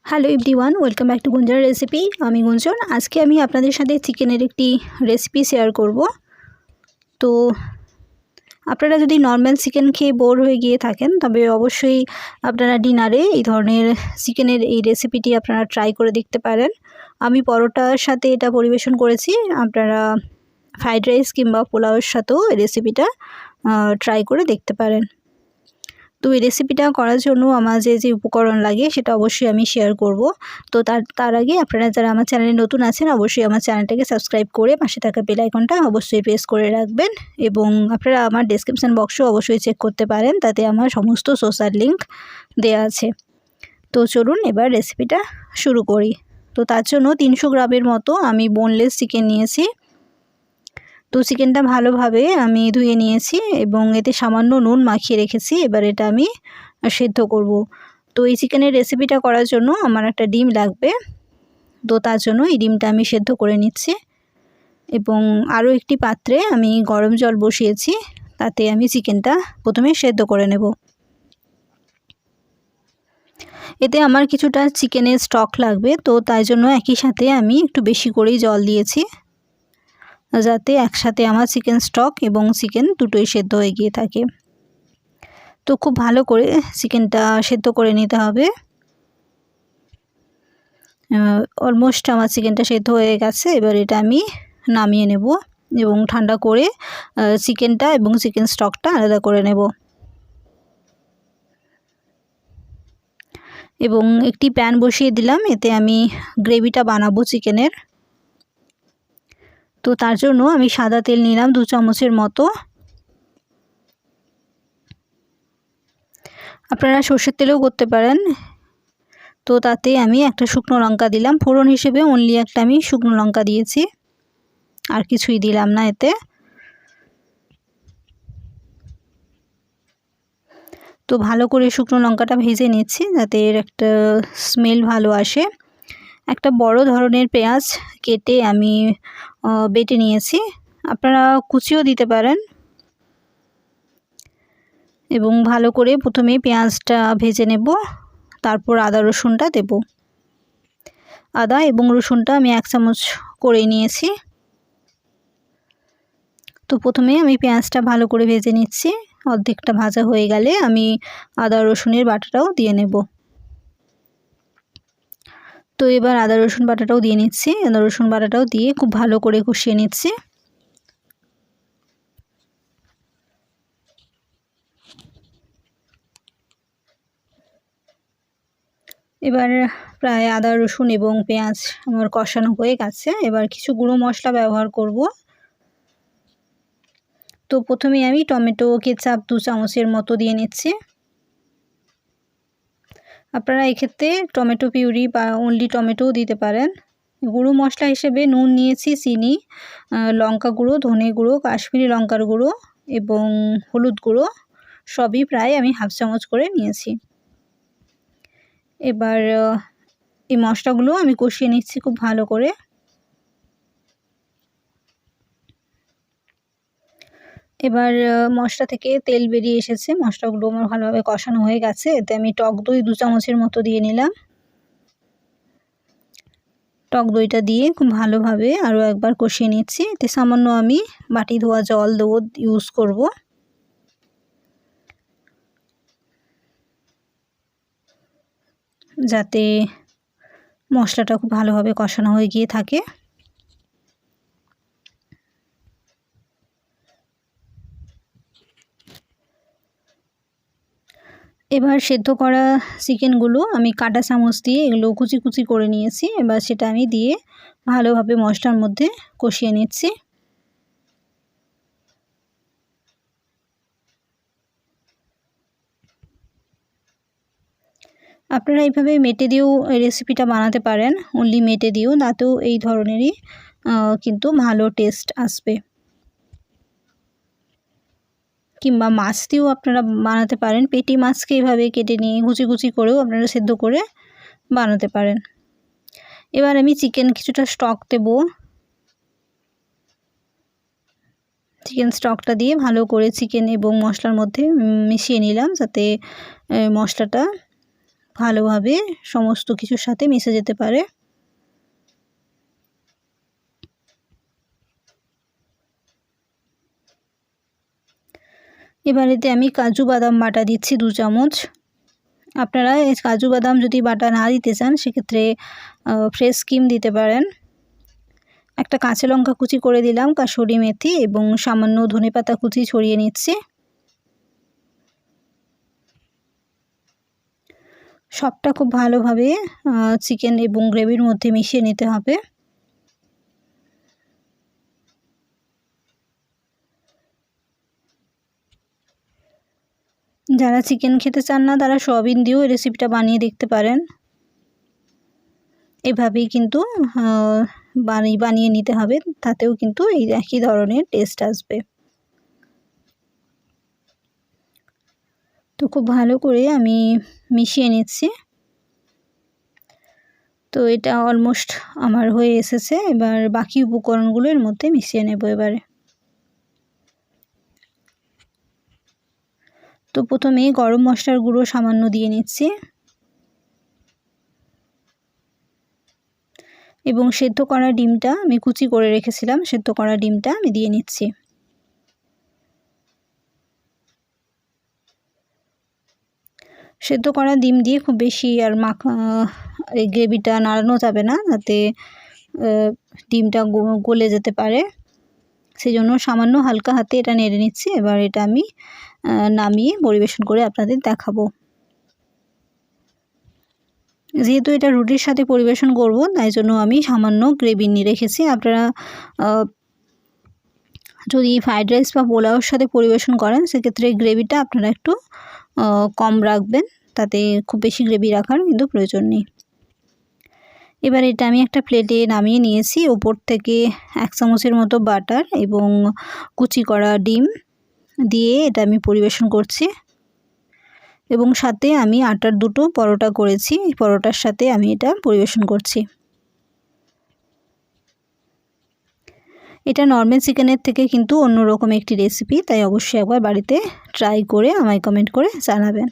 Hello everyone, welcome back to গুঞ্জার recipe. আমি গুঞ্জন। আজকে আমি আপনাদের সাথে চিকেনের একটি রেসিপি শেয়ার করব। তো আপনারা যদি নর্মাল চিকেন খেয়ে বোর হয়ে গিয়ে থাকেন তবে অবশ্যই আপনারা ডিনারে এই ধরনের চিকেনের এই রেসিপিটি আপনারা ট্রাই করে দেখতে পারেন। আমি পরোটার সাথে এটা পরিবেশন করেছি। আপনারা ফ্রাইড রাইস কিংবা পোলাওয়ের সাথেও এই রেসিপিটা ট্রাই করে দেখতে পারেন। তো এই রেসিপিটা করার জন্য আমার যে উপকরণ লাগে সেটা অবশ্যই আমি শেয়ার করব। তো তার আগে আপনারা যারা আমার চ্যানেলে নতুন আছেন অবশ্যই আমার চ্যানেলটাকে সাবস্ক্রাইব করে পাশে থাকা বেল আইকনটা অবশ্যই প্রেস করে রাখবেন এবং আপনারা আমার ডেসক্রিপশন বক্সও অবশ্যই চেক করতে পারেন, তাতে আমার সমস্ত সোশ্যাল লিঙ্ক দেওয়া আছে। তো চলুন এবার রেসিপিটা শুরু করি। তো তার জন্য 300 গ্রামের মতো আমি বোনলেস চিকেন নিয়েছি। তো চিকেনটা ভালোভাবে আমি ধুয়ে নিয়েছি এবং এতে সামান্য নুন মাখিয়ে রেখেছি। এবার এটা আমি সেদ্ধ করব। তো এই চিকেনের রেসিপিটা করার জন্য আমার একটা ডিম লাগবে। তো তার জন্য এই ডিমটা আমি সেদ্ধ করে নিচ্ছি এবং আরও একটি পাত্রে আমি গরম জল বসিয়েছি, তাতে আমি চিকেনটা প্রথমে সেদ্ধ করে নেব। এতে আমার কিছুটা চিকেনের স্টক লাগবে, তো তাই জন্য একই সাথে আমি একটু বেশি করেই জল দিয়েছি, যাতে একসাথে আমার চিকেন স্টক এবং চিকেন দুটোই সেদ্ধ হয়ে গিয়ে থাকে। তো খুব ভালো করে চিকেনটা সেদ্ধ করে নিতে হবে। অলমোস্ট আমার চিকেনটা সেদ্ধ হয়ে গেছে। এবার এটা আমি নামিয়ে নেব এবং ঠান্ডা করে চিকেনটা এবং চিকেন স্টকটা আলাদা করে নেব। এবং একটি প্যান বসিয়ে দিলাম, এতে আমি গ্রেভিটা বানাবো চিকেনের। তো তার জন্য আমি সাদা তেল নিলাম 2 চামচের মতো। আপনারা সর্ষের তেলেও করতে পারেন। তো তাতে আমি একটা শুকনো লঙ্কা দিলাম, ফোড়ন হিসেবে অনলি একটা আমি শুকনো লঙ্কা দিয়েছি, আর কিছুই দিলাম না এতে। তো ভালো করে শুকনো লঙ্কাটা ভেজে নিচ্ছি যাতে এর একটা স্মেল ভালো আসে। একটা বড় ধরনের পেঁয়াজ কেটে আমি বেটে নিয়েছি, আপনারা কুচিও দিতে পারেন। এবং ভালো করে প্রথমে পেঁয়াজটা ভেজে নেব, তারপর আদা রসুনটা দেব। আদা এবং রসুনটা আমি 1 চামচ করে নিয়েছি। তো প্রথমে আমি পেঁয়াজটা ভালো করে ভেজে নিচ্ছি। অর্ধেকটা ভাজা হয়ে গেলে আমি আদা রসুনের বাটাটাও দিয়ে নেব। তো এবার আদা রসুন বাটাটাও দিয়ে নিচ্ছি। আদা রসুন বাটাটাও দিয়ে খুব ভালো করে কষিয়ে নিচ্ছি। এবার প্রায় আদা রসুন এবং পেঁয়াজ আমার কষানো হয়ে গেছে। এবার কিছু গুঁড়ো মশলা ব্যবহার করব। তো প্রথমে আমি টমেটো কেচাপ 2 চামচের মতো দিয়ে নিচ্ছি। আপনারা এক্ষেত্রে টমেটো পিউরি বা অনলি টমেটোও দিতে পারেন। গুঁড়ো মশলা হিসেবে নুন নিয়েছি, চিনি, লঙ্কা গুঁড়ো, ধনে গুঁড়ো, কাশ্মীরি লঙ্কার গুঁড়ো এবং হলুদ গুঁড়ো, সবই প্রায় আমি 1/2 চামচ করে নিয়েছি। এবার এই মশলাগুলো আমি কষিয়ে নিচ্ছি খুব ভালো করে। এবার মশলা থেকে তেল বেরিয়ে এসেছে, মশলাগুলো আমার ভালোভাবে কষানো হয়ে গেছে। এতে আমি টক দই 2 চামচের মতো দিয়ে নিলাম। টক দইটা দিয়ে খুব ভালোভাবে আরও একবার কষিয়ে নিচ্ছি। এতে সামান্য আমি বাটি ধোয়া জল ইউজ করব। যাতে মশলাটা খুব ভালোভাবে কষানো হয়ে গিয়ে থাকে। এবার সেদ্ধ করা চিকেনগুলো আমি কাঁটা চামচ দিয়ে এগুলো কুচি কুচি করে নিয়েছি। এবার সেটা আমি দিয়ে ভালোভাবে মশলার মধ্যে কষিয়ে নিচ্ছি। আপনারা এইভাবে মেটে দিয়েও এই রেসিপিটা বানাতে পারেন, অনলি মেটে দিয়েও, তাতেও এই ধরনেরই কিন্তু ভালো টেস্ট আসবে। কিংবা মাছ দিয়েও আপনারা বানাতে পারেন। পেটি মাছকে এভাবে কেটে নিয়ে কুচি কুচি করেও আপনারা সেদ্ধ করে বানাতে পারেন। এবার আমি চিকেন কিছুটা স্টক দেব। চিকেন স্টকটা দিয়ে ভালো করে চিকেন এবং মশলার মধ্যে মিশিয়ে নিলাম, যাতে মশলাটা ভালোভাবে সমস্ত কিছুর সাথে মিশে যেতে পারে। এবার এতে আমি কাজু বাদাম বাটা দিচ্ছি 2 চামচ। আপনারা এই কাজু বাদাম যদি বাটা না দিতে চান সেক্ষেত্রে ফ্রেশ ক্রিম দিতে পারেন। একটা কাঁচা লঙ্কা কুচি করে দিলাম, কাসুরি মেথি এবং সামান্য ধনেপাতা কুচি ছড়িয়ে নিচ্ছি। সবটা খুব ভালোভাবে চিকেন এবং গ্রেভির মধ্যে মিশিয়ে নিতে হবে। যারা চিকেন খেতে চান না তারা সয়াবিন দিয়েও এই রেসিপিটা বানিয়ে দেখতে পারেন। এভাবেই কিন্তু বানিয়ে নিতে হবে, তাতেও কিন্তু এই একই ধরনের টেস্ট আসবে। তো খুব ভালো করে আমি মিশিয়ে নিচ্ছি। তো এটা অলমোস্ট আমার হয়ে এসেছে। এবার বাকি উপকরণগুলো এর মধ্যে মিশিয়ে নেব এবারে। তো প্রথমে গরম মশলার গুঁড়ো সামান্য দিয়ে নিচ্ছি এবং সেদ্ধ করা ডিমটা আমি কুচি করে রেখেছিলাম, সেদ্ধ করা ডিমটা আমি দিয়ে নিচ্ছি। সেদ্ধ করা ডিম দিয়ে খুব বেশি আর এই গ্রেভিটা নাড়ানো যাবে না, যাতে ডিমটা গলে যেতে পারে। সেই জন্য সামান্য হালকা হাতে এটা নেড়ে নিচ্ছি। এবার এটা আমি নামিয়ে পরিবেশন করে আপনাদের দেখাবো। যেহেতু এটা রুটির সাথে পরিবেশন করব, তাই জন্য আমি সামান্য গ্রেভি নিয়ে রেখেছি। আপনারা যদি ফ্রাইড রাইস বা পোলাওর সাথে পরিবেশন করেন সেক্ষেত্রে গ্রেভিটা আপনারা একটু কম রাখবেন, তাতে খুব বেশি গ্রেভি রাখার কিন্তু প্রয়োজন নেই। এবার এটা আমি একটা প্লেটে নামিয়ে নিয়েছি। ওপর থেকে 1 চামচের মতো বাটার এবং কুচি করা ডিম দিয়ে এটা আমি পরিবেশন করছি এবং সাথে আমি আটার 2টো পরোটা করেছি, এই পরোটার সাথে আমি এটা পরিবেশন করছি। এটা নর্মাল চিকেনের থেকে কিন্তু অন্যরকম একটি রেসিপি, তাই অবশ্যই একবার বাড়িতে ট্রাই করে আমায় কমেন্ট করে জানাবেন।